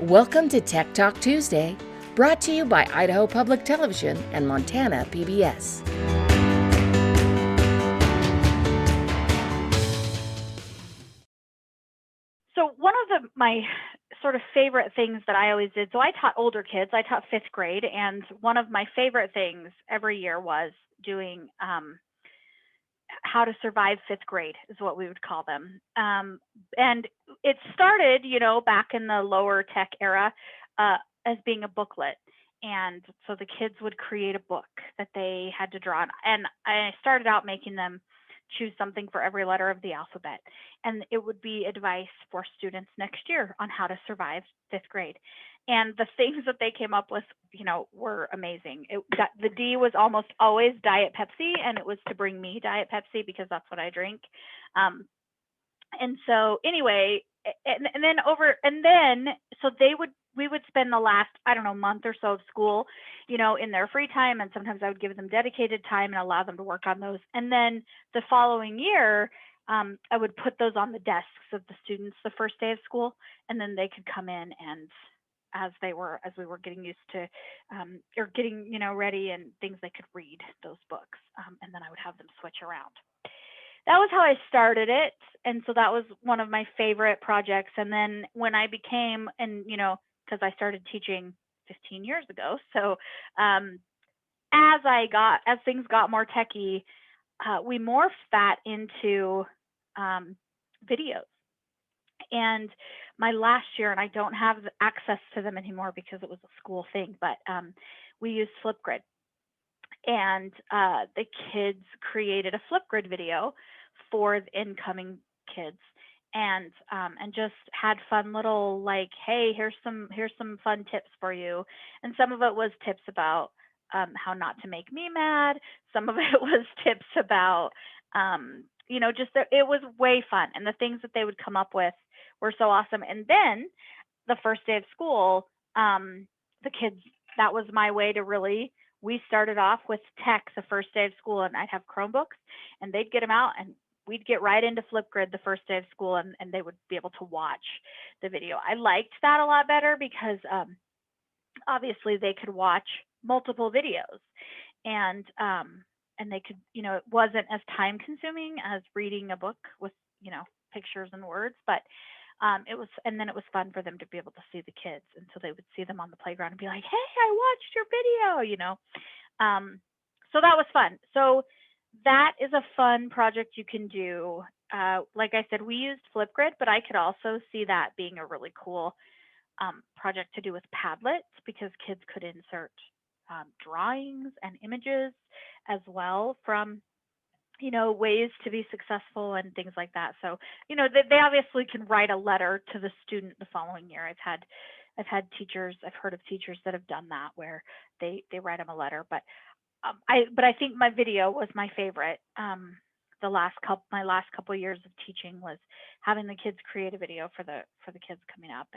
Welcome to Tech Talk Tuesday, brought to you by Idaho Public Television and Montana PBS. So one of my sort of favorite things that I always did, so I taught older kids, I taught fifth grade, and one of my favorite things every year was doing how to survive fifth grade is what we would call them. And it started, back in the lower tech era as being a booklet. And so the kids would create a book that they had to draw on. And I started out making them choose something for every letter of the alphabet. And it would be advice for students next year on how to survive fifth grade. And the things that they came up with, were amazing. The D was almost always Diet Pepsi, and it was to bring me Diet Pepsi because that's what I drink. And so anyway, so we would spend the last, I don't know, month or so of school, in their free time. And sometimes I would give them dedicated time and allow them to work on those. And then the following year, I would put those on the desks of the students the first day of school, and then they could come in and as we were getting used to or getting ready and things, they could read those books, and then I would have them switch around. That was how I started it, and so that was one of my favorite projects. And then when I became, and because I started teaching 15 years ago, so as things got more techy, we morphed that into videos. And my last year, and I don't have access to them anymore because it was a school thing, but we used Flipgrid. And the kids created a Flipgrid video for the incoming kids, and just had fun little, like, hey, here's some fun tips for you. And some of it was tips about how not to make me mad. Some of it was tips about just that it was way fun, and the things that they would come up with were so awesome. And then the first day of school, the kids, that was my way to really, we started off with tech the first day of school, and I'd have Chromebooks, and they'd get them out, and we'd get right into Flipgrid the first day of school, and they would be able to watch the video. I liked that a lot better because obviously they could watch multiple videos, and they could, it wasn't as time consuming as reading a book with, pictures and words, but it was, and then it was fun for them to be able to see the kids. And so they would see them on the playground and be like, hey, I watched your video, so that was fun. So that is a fun project you can do. Like I said, we used Flipgrid, but I could also see that being a really cool project to do with Padlet, because kids could insert drawings and images as well from ways to be successful and things like that. So they obviously can write a letter to the student the following year. I've had teachers, I've heard of teachers that have done that, where they write them a letter. But I think my video was my favorite. My last couple of years of teaching was having the kids create a video for the kids coming up,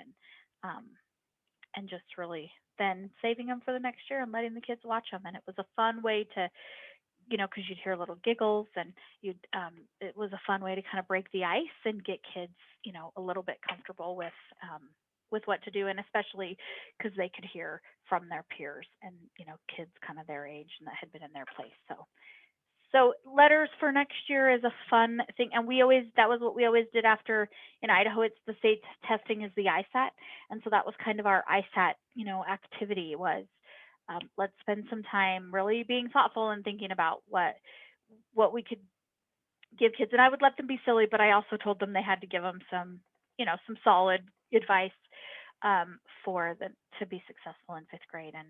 and just really then saving them for the next year and letting the kids watch them. And it was a fun way to, because you'd hear little giggles, and it was a fun way to kind of break the ice and get kids, a little bit comfortable with what to do, and especially because they could hear from their peers and, kids kind of their age and that had been in their place. So letters for next year is a fun thing. And that was what we always did after. In Idaho, it's the state testing is the ISAT. And so that was kind of our ISAT, activity was, let's spend some time really being thoughtful and thinking about what we could give kids. And I would let them be silly, but I also told them they had to give them some, some solid advice for them to be successful in fifth grade. And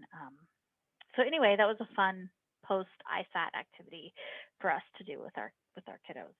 so anyway, that was a fun post ISAT activity for us to do with our kiddos.